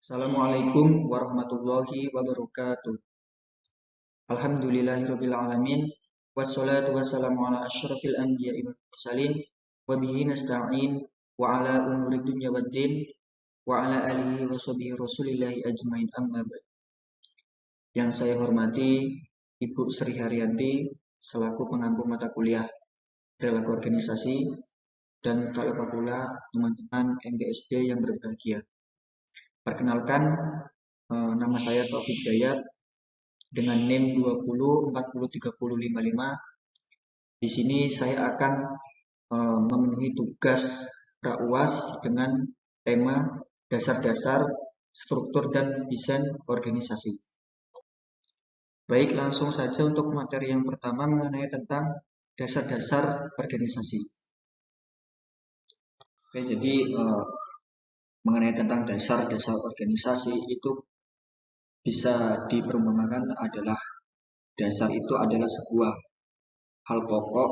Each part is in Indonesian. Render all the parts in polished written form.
Assalamualaikum warahmatullahi wabarakatuh. Alhamdulillahirabbil alamin wassalatu wassalamu ala asyrafil anbiya'i wal mursalin wa bihi nasta'in wa ala umuri dunya waddin wa ala alihi wa sahbihi rasulillahi ajmain amma ba'd. Yang saya hormati Ibu Sri Haryanti selaku pengampu mata kuliah perilaku organisasi dan tak lupa pula teman-teman MGSD yang berbahagia. Perkenalkan, nama saya Taufik Dayat dengan NIM 20403055. Di sini saya akan memenuhi tugas pra-UAS dengan tema dasar-dasar struktur dan desain organisasi. Baik, langsung saja untuk materi yang pertama mengenai tentang dasar-dasar organisasi. Oke, jadi mengenai tentang dasar-dasar organisasi itu bisa diperumpamakan adalah dasar itu adalah sebuah hal pokok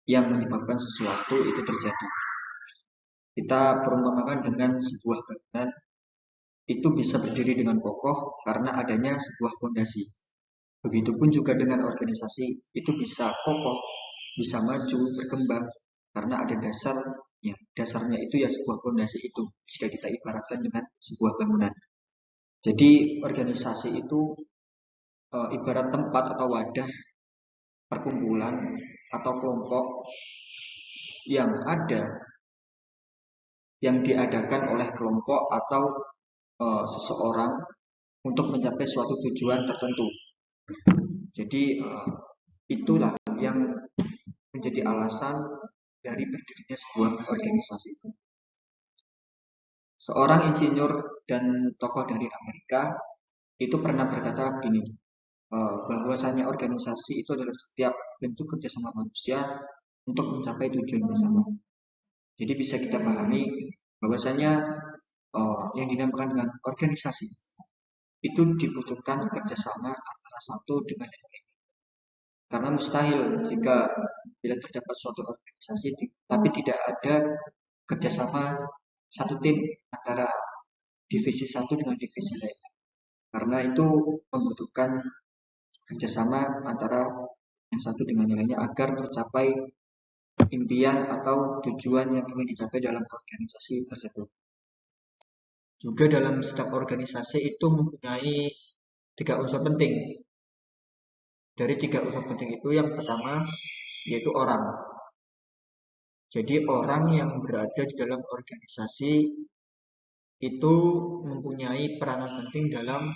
yang menyebabkan sesuatu itu terjadi. Kita perumpamakan dengan sebuah bangunan itu bisa berdiri dengan kokoh karena adanya sebuah fondasi. Begitupun juga dengan organisasi itu bisa kokoh, bisa maju, berkembang karena ada dasarnya. Dasarnya itu ya sebuah fondasi itu jika kita ibaratkan dengan sebuah bangunan. Jadi organisasi itu ibarat tempat atau wadah perkumpulan atau kelompok yang diadakan oleh kelompok atau seseorang untuk mencapai suatu tujuan tertentu. Jadi itulah yang menjadi alasan dari berdirinya sebuah organisasi. Seorang insinyur dan tokoh dari Amerika itu pernah berkata begini, bahwasanya organisasi itu adalah setiap bentuk kerjasama manusia untuk mencapai tujuan bersama. Jadi bisa kita pahami bahwasanya yang dinamakan dengan organisasi itu dibutuhkan kerjasama antara satu dengan yang lain. Karena mustahil jika bila terdapat suatu organisasi tapi tidak ada kerjasama satu tim antara divisi satu dengan divisi lain. Karena itu membutuhkan kerjasama antara yang satu dengan yang lainnya agar tercapai impian atau tujuan yang ingin dicapai dalam organisasi tersebut. Juga dalam setiap organisasi itu mempunyai 3 unsur penting. Dari 3 unsur penting itu yang pertama yaitu orang. Jadi orang yang berada di dalam organisasi itu mempunyai peranan penting dalam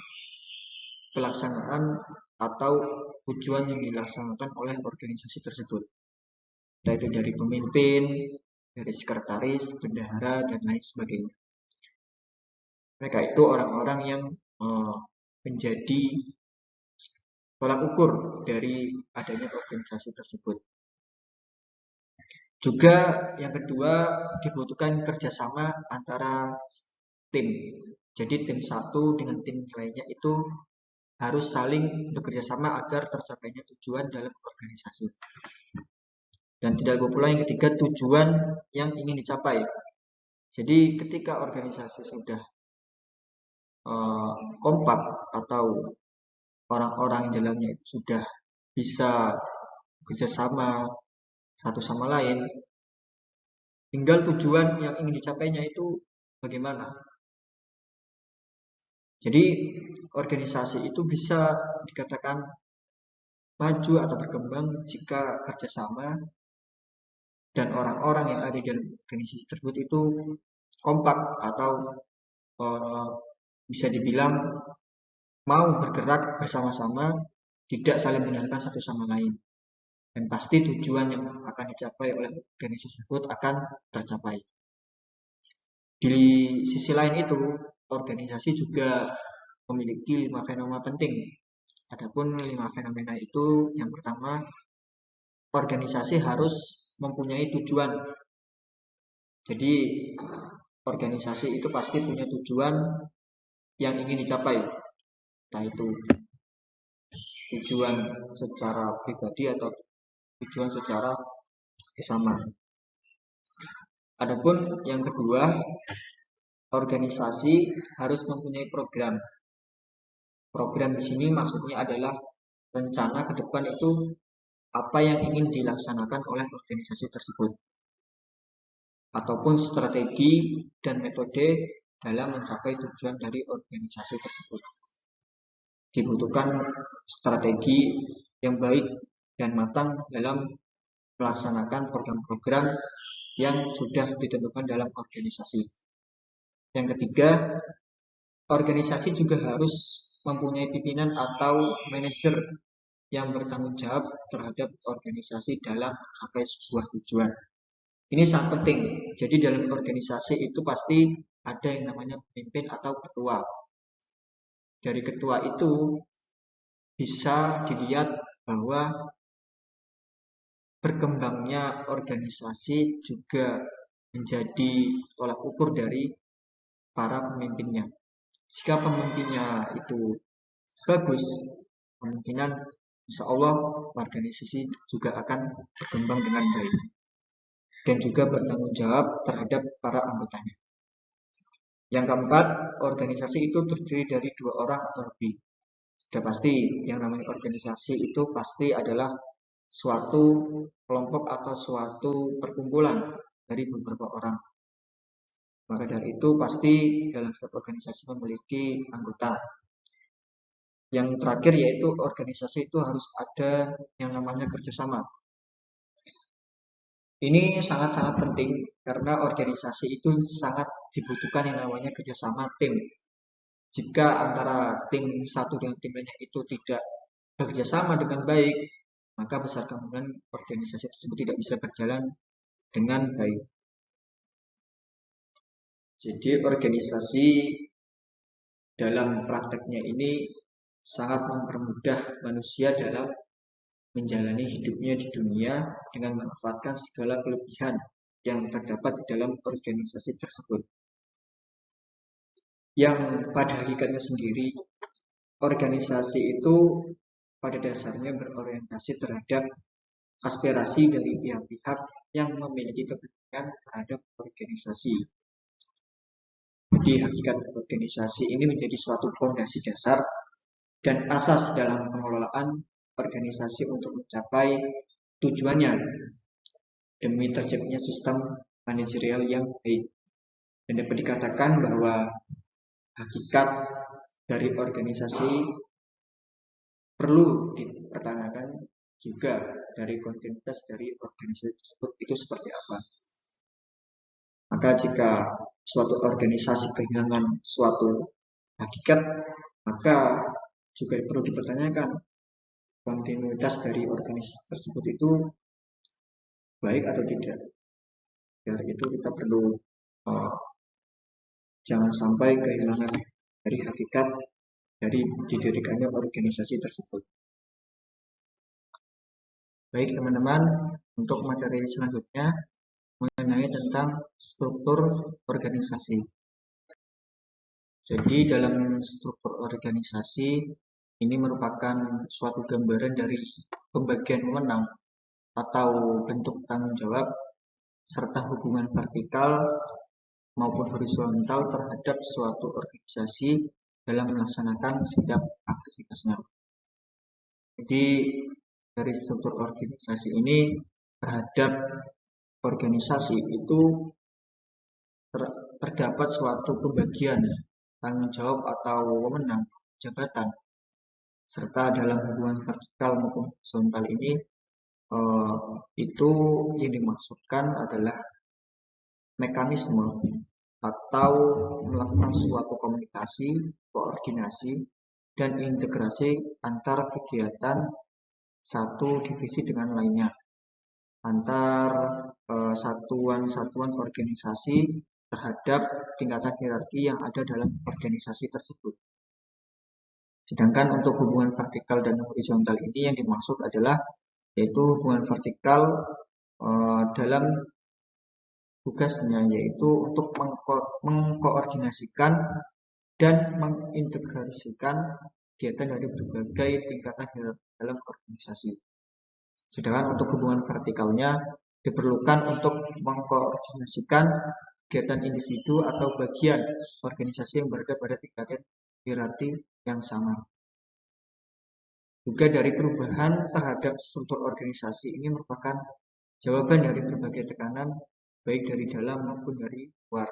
pelaksanaan atau tujuan yang dilaksanakan oleh organisasi tersebut. Yaitu dari pemimpin, dari sekretaris, bendahara, dan lain sebagainya. Mereka itu orang-orang yang menjadi tolak ukur dari adanya organisasi tersebut. Juga yang kedua dibutuhkan kerjasama antara tim. Jadi tim satu dengan tim lainnya itu harus saling bekerja sama agar tercapainya tujuan dalam organisasi. Dan tidak lupa pula yang ketiga tujuan yang ingin dicapai. Jadi ketika organisasi sudah kompak atau orang-orang di dalamnya sudah bisa bekerjasama satu sama lain, tinggal tujuan yang ingin dicapainya itu bagaimana. Jadi organisasi itu bisa dikatakan maju atau berkembang jika kerjasama dan orang-orang yang ada di dalam organisasi tersebut itu kompak atau bisa dibilang mau bergerak bersama-sama, tidak saling menyalahkan satu sama lain. Dan pasti tujuan yang akan dicapai oleh organisasi tersebut akan tercapai. Di sisi lain itu, organisasi juga memiliki 5 fenomena penting. Adapun 5 fenomena itu, yang pertama, organisasi harus mempunyai tujuan. Jadi, organisasi itu pasti punya tujuan yang ingin dicapai. Entah itu tujuan secara pribadi atau tujuan secara bersama. Adapun yang kedua, organisasi harus mempunyai program. Program di sini maksudnya adalah rencana ke depan itu apa yang ingin dilaksanakan oleh organisasi tersebut, ataupun strategi dan metode dalam mencapai tujuan dari organisasi tersebut. Dibutuhkan strategi yang baik dan matang dalam melaksanakan program-program yang sudah ditentukan dalam organisasi. Yang ketiga, organisasi juga harus mempunyai pimpinan atau manajer yang bertanggung jawab terhadap organisasi dalam mencapai sebuah tujuan. Ini sangat penting. Jadi dalam organisasi itu pasti ada yang namanya pemimpin atau ketua. Dari ketua itu bisa dilihat bahwa berkembangnya organisasi juga menjadi tolak ukur dari para pemimpinnya. Jika pemimpinnya itu bagus, kemungkinan insya Allah organisasi juga akan berkembang dengan baik dan juga bertanggung jawab terhadap para anggotanya. Yang keempat, organisasi itu terdiri dari 2 orang atau lebih. Sudah pasti yang namanya organisasi itu pasti adalah suatu kelompok atau suatu perkumpulan dari beberapa orang. Maka dari itu pasti dalam setiap organisasi memiliki anggota. Yang terakhir yaitu organisasi itu harus ada yang namanya kerjasama. Ini sangat-sangat penting karena organisasi itu sangat dibutuhkan yang namanya kerjasama tim. Jika antara tim satu dengan tim lainnya itu tidak bekerjasama dengan baik, maka besar kemungkinan organisasi tersebut tidak bisa berjalan dengan baik. Jadi organisasi dalam prakteknya ini sangat mempermudah manusia dalam menjalani hidupnya di dunia dengan memanfaatkan segala kelebihan yang terdapat di dalam organisasi tersebut. Yang pada hakikatnya sendiri, organisasi itu pada dasarnya berorientasi terhadap aspirasi dari pihak-pihak yang memiliki kepentingan terhadap organisasi. Jadi hakikat organisasi ini menjadi suatu fondasi dasar dan asas dalam pengelolaan organisasi untuk mencapai tujuannya demi terciptanya sistem manajerial yang baik. Dan dapat dikatakan bahwa hakikat dari organisasi perlu dipertanyakan juga dari kontinuitas dari organisasi tersebut itu seperti apa. Maka jika suatu organisasi kehilangan suatu hakikat, maka juga perlu dipertanyakan kontinuitas dari organisasi tersebut itu baik atau tidak. Dari itu kita perlu jangan sampai kehilangan dari hakikat dari didirikannya organisasi tersebut. Baik teman-teman, untuk materi selanjutnya mengenai tentang struktur organisasi. Jadi dalam struktur organisasi ini merupakan suatu gambaran dari pembagian wewenang atau bentuk tanggung jawab serta hubungan vertikal maupun horizontal terhadap suatu organisasi dalam melaksanakan setiap aktivitasnya. Jadi dari struktur organisasi ini terhadap organisasi itu terdapat suatu pembagian tanggung jawab atau wewenang jabatan serta dalam hubungan vertikal maupun horizontal ini itu yang dimaksudkan adalah mekanisme atau melakukan suatu komunikasi, koordinasi, dan integrasi antar kegiatan satu divisi dengan lainnya, antar satuan-satuan organisasi terhadap tingkatan hierarki yang ada dalam organisasi tersebut. Sedangkan untuk hubungan vertikal dan horizontal ini yang dimaksud adalah yaitu hubungan vertikal dalam tugasnya yaitu untuk mengkoordinasikan dan mengintegrasikan kegiatan dari berbagai tingkatan dalam organisasi. Sedangkan untuk hubungan vertikalnya diperlukan untuk mengkoordinasikan kegiatan individu atau bagian organisasi yang berada pada tingkatan hierarki yang sama. Juga dari perubahan terhadap struktur organisasi ini merupakan jawaban dari berbagai tekanan, baik dari dalam maupun dari luar.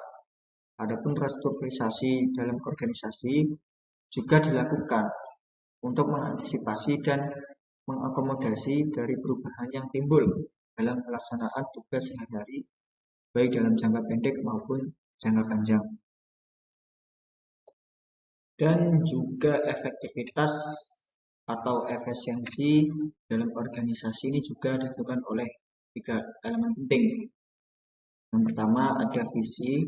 Adapun restrukturisasi dalam organisasi juga dilakukan untuk mengantisipasi dan mengakomodasi dari perubahan yang timbul dalam pelaksanaan tugas sehari-hari, baik dalam jangka pendek maupun jangka panjang. Dan juga efektivitas atau efisiensi dalam organisasi ini juga ditentukan oleh 3 elemen penting. Yang pertama ada visi,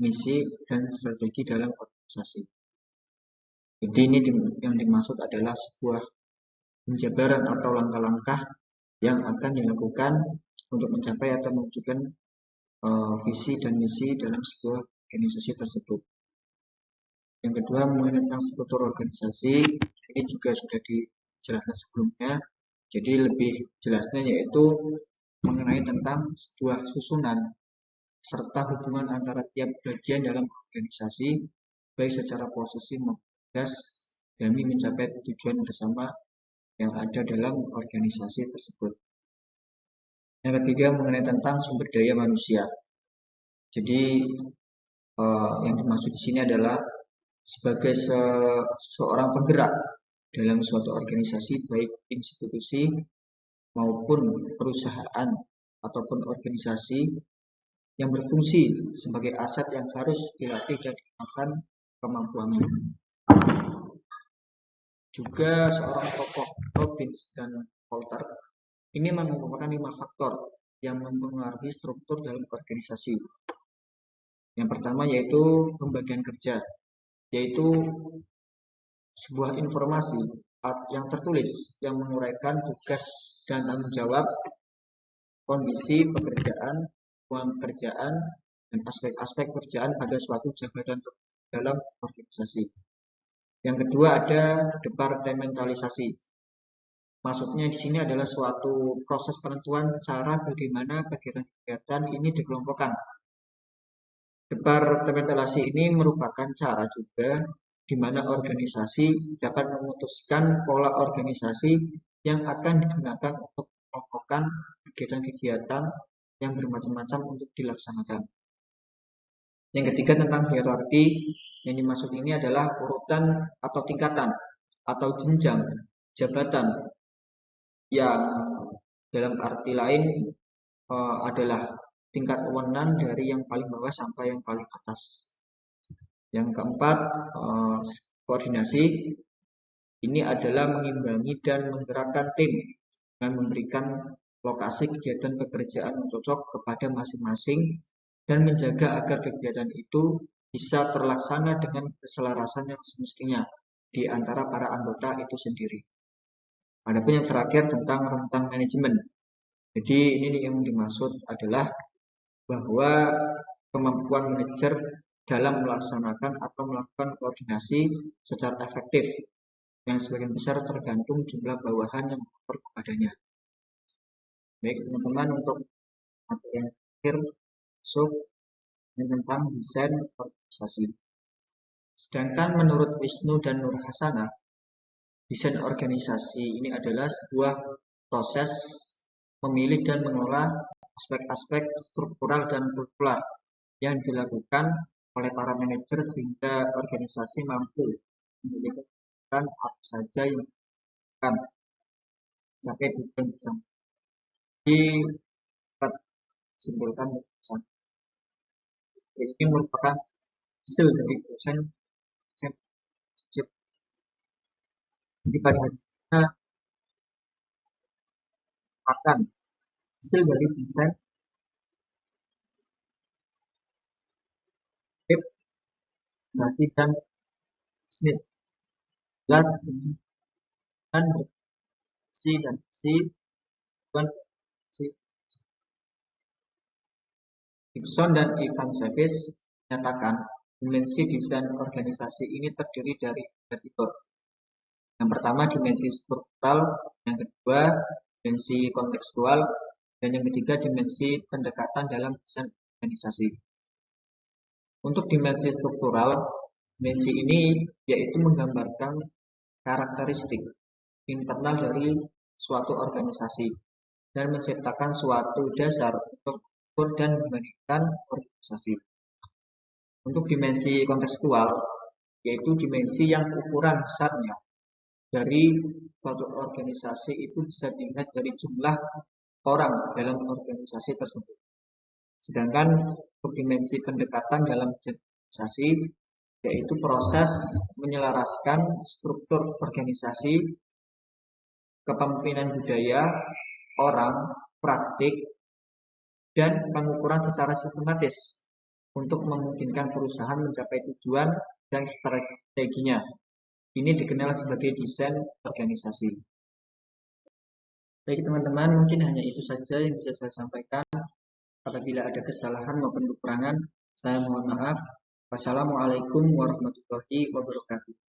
misi, dan strategi dalam organisasi. Jadi ini yang dimaksud adalah sebuah penjabaran atau langkah-langkah yang akan dilakukan untuk mencapai atau mewujudkan visi dan misi dalam sebuah organisasi tersebut. Yang kedua mengenai tentang struktur organisasi, ini juga sudah dijelaskan sebelumnya. Jadi lebih jelasnya yaitu mengenai tentang sebuah susunan serta hubungan antara tiap bagian dalam organisasi, baik secara posisi maupun tugas, demi mencapai tujuan bersama yang ada dalam organisasi tersebut. Yang ketiga mengenai tentang sumber daya manusia. Jadi yang dimaksud di sini adalah sebagai seorang penggerak dalam suatu organisasi, baik institusi maupun perusahaan ataupun organisasi yang berfungsi sebagai aset yang harus dilatih dan dikembangkan kemampuannya. Juga seorang tokoh Robbins dan Coulter ini merupakan 5 faktor yang mempengaruhi struktur dalam organisasi. Yang pertama yaitu pembagian kerja, yaitu sebuah informasi yang tertulis yang menguraikan tugas dan tanggung jawab, kondisi pekerjaan, ruang pekerjaan, dan aspek-aspek pekerjaan pada suatu jabatan dalam organisasi. Yang kedua ada departementalisasi. Maksudnya di sini adalah suatu proses penentuan cara bagaimana kegiatan-kegiatan ini dikelompokkan. Departementalisasi ini merupakan cara juga di mana organisasi dapat memutuskan pola organisasi yang akan digunakan untuk mengelompokkan kegiatan-kegiatan yang bermacam-macam untuk dilaksanakan. Yang ketiga tentang hierarki, yang dimaksud ini adalah urutan atau tingkatan atau jenjang jabatan yang dalam arti lain adalah tingkat wewenang dari yang paling bawah sampai yang paling atas. Yang keempat, koordinasi. Ini adalah mengimbangi dan menggerakkan tim dengan memberikan lokasi kegiatan pekerjaan yang cocok kepada masing-masing dan menjaga agar kegiatan itu bisa terlaksana dengan keselarasan yang semestinya di antara para anggota itu sendiri. Adapun yang terakhir tentang rentang manajemen. Jadi ini yang dimaksud adalah bahwa kemampuan manajer dalam melaksanakan atau melakukan koordinasi secara efektif yang sebagian besar tergantung jumlah bawahan yang melapor kepadanya. Baik teman-teman, untuk materi yang terakhir masuk tentang desain organisasi. Sedangkan menurut Wisnu dan Nur Hasana, desain organisasi ini adalah sebuah proses memilih dan mengelola aspek-aspek struktural dan kultural yang dilakukan oleh para manajer sehingga organisasi mampu memiliki apa saja yang akan mencapai tujuan bersama. Jadi dapat disimpulkan bersama. Ini merupakan hasil dari proses jadi pada akhirnya akan hasil dari desain organisasi dan bisnis jelas dan si dan si dan si. Gibson dan Ivan Savage menyatakan dimensi desain organisasi ini terdiri dari 3 tipe. Yang pertama dimensi struktural, yang kedua dimensi kontekstual, dan yang ketiga dimensi pendekatan dalam desain organisasi. Untuk dimensi struktural, dimensi ini yaitu menggambarkan karakteristik internal dari suatu organisasi dan menciptakan suatu dasar untuk mengukur dan membandingkan organisasi. Untuk dimensi kontekstual, yaitu dimensi yang ukuran besarnya dari suatu organisasi itu bisa dilihat dari jumlah orang dalam organisasi tersebut. Sedangkan untuk dimensi pendekatan dalam organisasi, yaitu proses menyelaraskan struktur organisasi, kepemimpinan budaya, orang, praktik, dan pengukuran secara sistematis untuk memungkinkan perusahaan mencapai tujuan dan strateginya. Ini dikenal sebagai desain organisasi. Baik teman-teman, mungkin hanya itu saja yang bisa saya sampaikan. Apabila ada kesalahan maupun kekurangan, saya mohon maaf. Wassalamualaikum warahmatullahi wabarakatuh.